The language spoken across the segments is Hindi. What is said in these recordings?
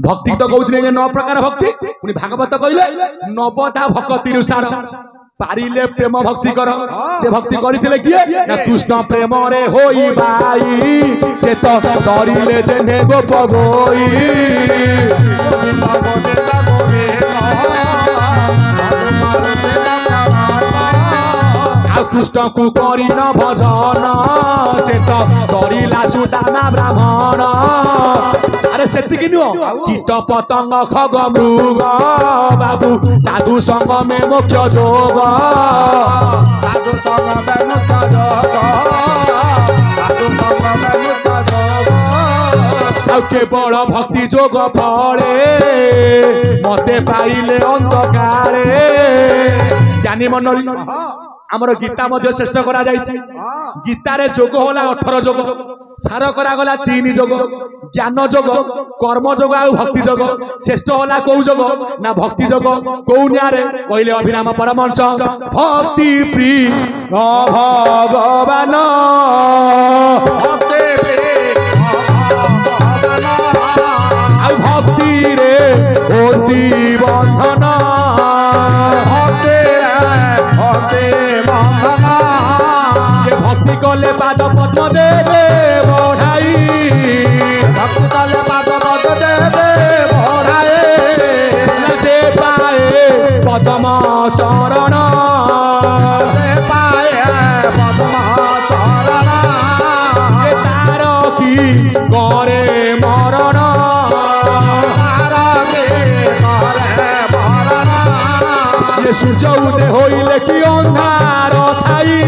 भक्ति तो कहते 9 प्रकार भक्ति पुणी भागवत कहले 9टा भक्ति रुषार पारिले प्रेम भक्ति कर से भक्ति करथिले किए ना कृष्ण प्रेम रे होई भाई से तो डरिले जेने गोप गोई कृष्ण को करी न भजन से तो डरिला सुदामा ब्राह्मण अरे सेतिकी नुह कीट पतंग खग मृग बाबू साधु संग में मुख्य जोग साधु संग में मुख्य जोग साधु संग में मुख्य जोग केवल भक्ति जोग फले मते पाइले अंधकारे ज्ञानी मंडली आमर गीता मध्य श्रेष्ठ करा जायछि गीता रे जोग होला 18 जोग सार करा गला 3 जोग ज्ञान जोग कर्म जोग आ भक्ति जोग श्रेष्ठ होला को जोग ना भक्ति जोग को न्यारे कहले अभिराम परमहंस भक्ति प्रिय भगवान भक्ति प्रिय भगवान आ भक्ति रे होती बंधन भक्ति कले पाद पद्म देवे बढ़ाई भक्ति कले पाद पद्म देवे बढ़ाए जे पाए पद्म चरण जे पाए पद्म चरण जे तार की करे मरण तार के करे मरण ये सूर्य उदय होइले कि अंधार थाई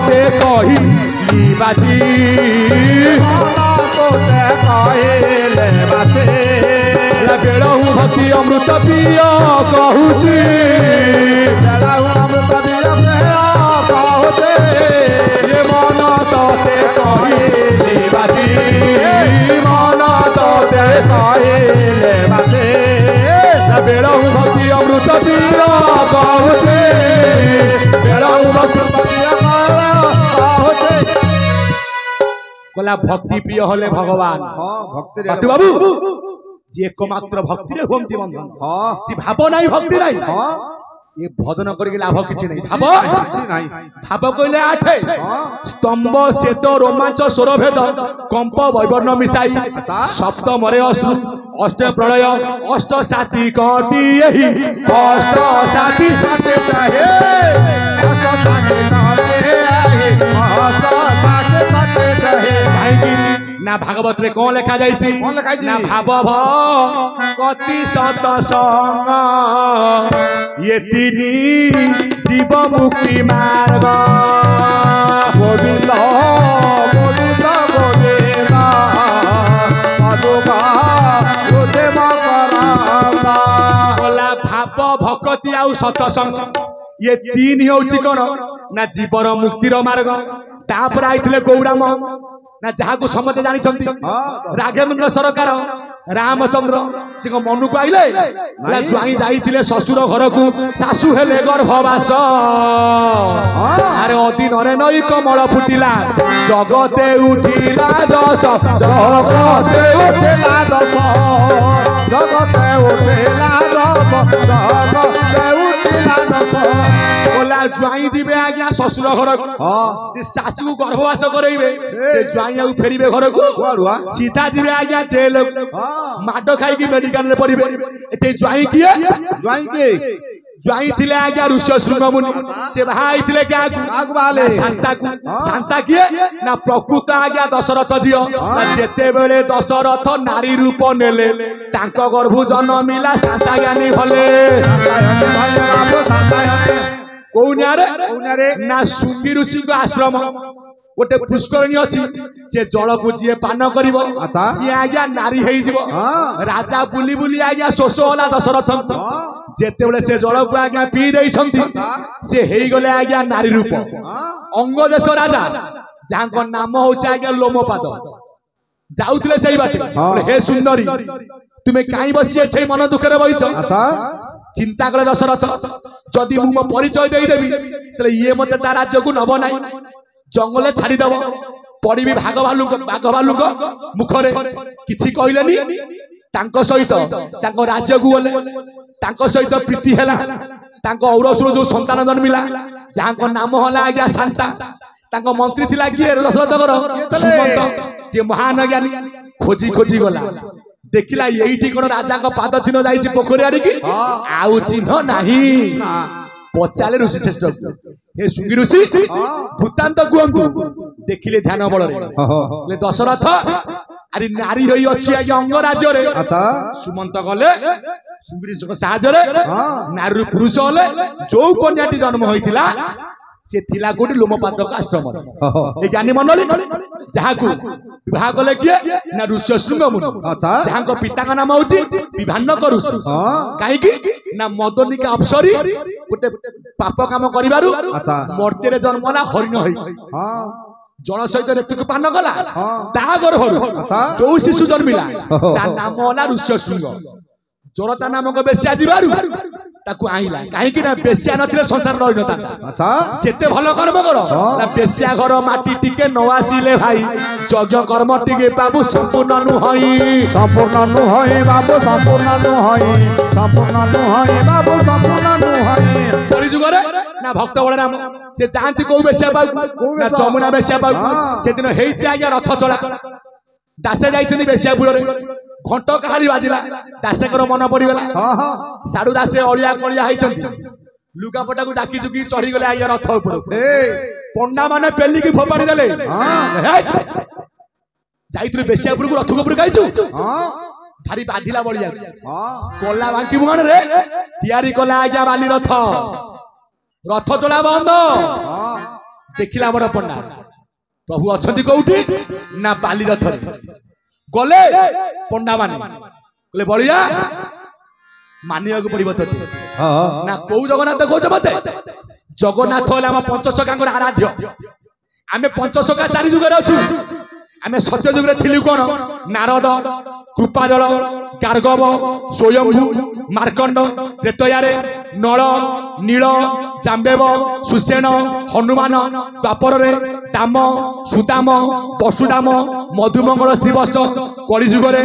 ते कही बाजी तोते कहले बाचे बेड़हु भक्ति अमृत पिय कहूची बेड़हु अमृत पिय कहूचे ये मन तोते कहले बाजी मन तोते कहले बाचे बेड़हु भक्ति अमृत पिय कहूचे बेड़हु भक्ति कला भक्ति प्रिय हले भगवान भक्ति बाबू जी एकमात्र भक्ति रे होमती बंधन जी भाव नाही भक्ति नाही ये भजन करके लाभ किछि नाही भाव किछि नाही भाव कहले 8 स्तंभ शेष रोमांच स्वर भेद कंप वैवर्ण मिसाई सप्तम रे अश्रु अष्ट प्रलय अष्ट साथी कटी एही अष्ट साथी काटे चाहे अष्ट साथी काटे आही अष्ट साथी काटे चाहे ना भागवत रे कौन लिखा जाइछि ना भाव कति सत संग ये तिनी जीव मुक्ति मार्ग गोविंद गोविंद गोविंद मधुका तुझे मकरांदा बोला भाव भक्ति आउ सतसंग ये तीन होउछि कोन ना जीवर मुक्तिर मार्ग तापर आइथिले गौराम ना जहाँ को समझे जानी राघवेंद्र सरकार रामचंद्र से मन को आइले ज्वाई जाइथिले ससुर घर को सासु हेले गर्भवास अरे अधीन रे नई कमल फुटिला जगते उठिला दस जगते उठिला दस जगते उठिला दस जगते उठिला दस बोला ज्वाई जीवे आज्ञा ससुर घर सासु गर्भवास करइबे ज्वाई आउ फेरिबे घर को सीधा जीवे आज्ञा जेल माड खाई की मेडिकल रे पड़िबे एते ज्वाई किए ज्वाई थिले आज्ञा ऋष्य शृंग मुनि से भाई थिले क्या वाले शांता किए ना प्रकृत आज्ञा दशरथ जियो जेते बेले दशरथ नारी रूप नेले तांको गर्भ जन्मिला शांता ज्ञानी भले कौन्यारे ना सुंगी ऋषि को आश्रम गोटे पुष्करणी अच्छी से जल को जी पान कर सी आज्ञा नारी हो राजा बुली बुली आज्ञा शोष होला दशरथ जेते बेले से जल को आज्ञा पी दे से हो गले आज्ञा नारी रूप अंग देश राजा जहाँ नाम हूँ आज्ञा लोमपाद जाऊले से बाटे हे सुंदरी तुम्हें कहीं बसी मन दुखे बहीच चिंता कले दशरथ जदि मु परिचय देदेवी ये मत ता राज्य को नब ना जंगल छाड़ीदेव पड़ी भाग भालू मुखरे किछि कहलेनी सहित राज्य को गले सहित प्रीति है औरसुर जो संतान जन्मिला जहाँ नाम है आज्ञा शांता मंत्री थिला किए दशरथ सुमंत जे महान ज्ञानी खोजी खोजी गला देखिला यही कौन राजा का पाद चिन्ह जाइए पोखरी आड़िकी आउ चिन्ह नहीं पचारे ऋषि श्रेष्ठ हे सुंगी ऋषि भूतांत कहतु देखिले ध्यान बल दशरथ अरे नारी होई अच्छी आज्ञा अंग राज्य सुमंत गले सुंगी ऋषि साहाय्य नारी पुरुष हेले जो कन्याटी जन्म होइतिला से थिला कोटी लोमपादक आश्रम ए ज्ञानी मंडली जहाँ को विवाह कले किए ना ऋष्य शृंग मुनि जहाँ को पिता का नाम होची विभान्न ऋषि कहीं ना मदनिका अप्सरी गोटे पाप काम करिबारु मर्त्य जन्म ला हरिण होई जन सहित ऋतुक पान कला ता गर्भरु जो शिशु जन्मिला ता नाम होला ऋष्य शृंग जोरता नामक बेस्या जीवारु ताकू आइला कहीं ना बेस्या नथिले संसार रही नता जेते भल कर्म कर ना बेस्या घर माटी टिके न आसिले भाई यज्ञ कर्म टिके बाबू संपूर्ण नुहई बाबू संपूर्ण नुहई बाबू संपूर्ण नुहई परि जुगरे ना भक्त बड़ नाम से जानती को बेस्या बाबू ना जमुना बेस्या बाबू से दिन हेइछि आज्ञा रथ चला दासे जाइछनी बेस्या पुरे घंट कहाली बाजिला दासेकर मन पड़गला साधु दासे अलिया कलिया लुगापटा को डाकी चुकी चढ़ी गले आज्ञा रथ ऊपर पंडा माने पेली की फोपाड़ी देले जाइतु बेसियापुर को रथ ऊपर गाइछु भारी बाधिला बलिया कोला बांकी मुहान रे तैयारी कला आज्ञा बाली रथ चला बंद देखिला बड़ पंडा प्रभु अछंती कोउठी ना बाली रथ गले पंडा माने गले बलिया मानिया को पड़िबो तो ना को जगन्नाथ कहछ मते जगन्नाथ होला हम पंचसखांकर आराध्य आमे पंचसखा चारि जुगरे अछु आमे सत्य जुगरे थिलु कोन नारद कृपाजल गार्गव स्वयंभू मार्कंड त्रेतयारे नल नील जाम्बेव सुसेन हनुमान द्वापर दाम सुदाम परशुराम मधुमंगल श्रीवत्स कलिजुगरे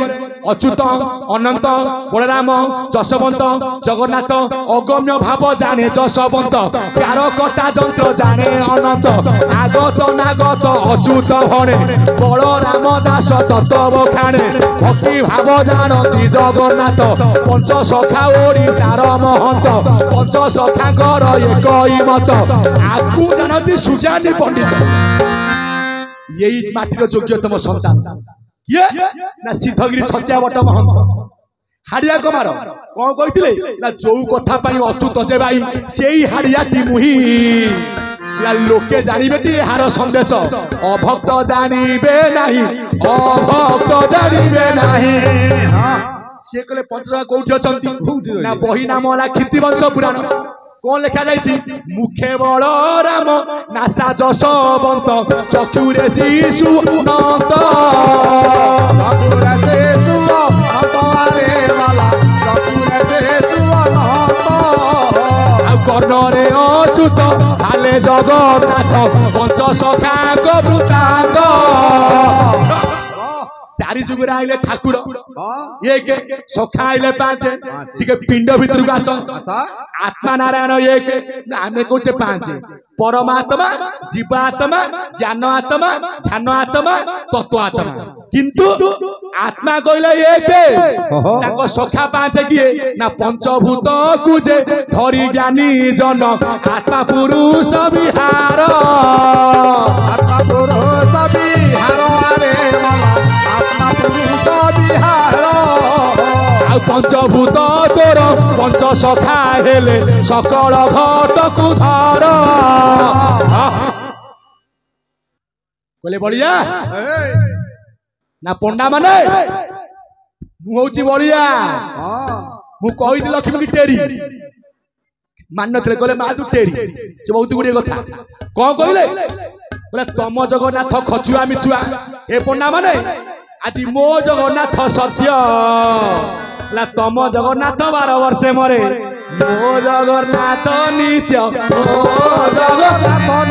अच्युत अनंत बलराम जशवंत जगन्नाथ अगम्य भाव जाने जशवंत प्यार कटा जंत्र जाने अनंत आगत नागत अच्युत भणे बलराम दास तत्व खाणे भक्ति भाव जानती जगन्नाथ पंच सखा ओडिशार महंत पंच सखांकर एकई मत आगु जानती सुजानी पंडित यही माटीर योग्यतम संतान ये ना सिद्धगिरी छत्या बट महंत हाड़िया कमार कौन कहते ना जो कथा अच्युत जे भाई से ही हाड़िया मुही लोके जानवे हार संदेश अभक्त जानवे नहीं अभक्त जानवे नहीं सी कहले पंचसखा कौटी अच्छा ना बही नाम है क्षितिवंश पुराण कौन लिखा जाइए मुखे बलराम नासा जशवंत चक्षुरे शिशु नंद कर्णरे अच्युत हाले जगन्नाथ पंचसखा वृत्तांत चारि जुगरे आइले ठाकुर एक सखा आइले पांच टिके पिंड भितर को आस आत्मा नारायण एक आमे कहते पांच परमात्मा जीवात्मा ज्ञान आत्मा ध्यान आत्मा तत्व आत्मा किंतु आत्मा कहले एक सखा पांच किए ना पंचभूत कुजे धरी ज्ञानी जन आत्मा पुरुष विहार आत्मा पुरुष विहार आत्मा पुरुष विहार पंचभूत तोर पंच सखा हेले सकल घट को धर कहले बलिया ना पंडा माने मुझे बलिया मु कही लक्ष्मी की टेरी मान थे कहले माँ तू टेरी से बहुत गुड़े कथा कौन कहले बोले तम जगन्नाथ खचुआ मिछुआ ए पंडा माने आज मो जगन्नाथ सत्य ला तम जगन्नाथ 12 वर्षे मरे मो जगन्नाथ नित्य मो जगन्नाथ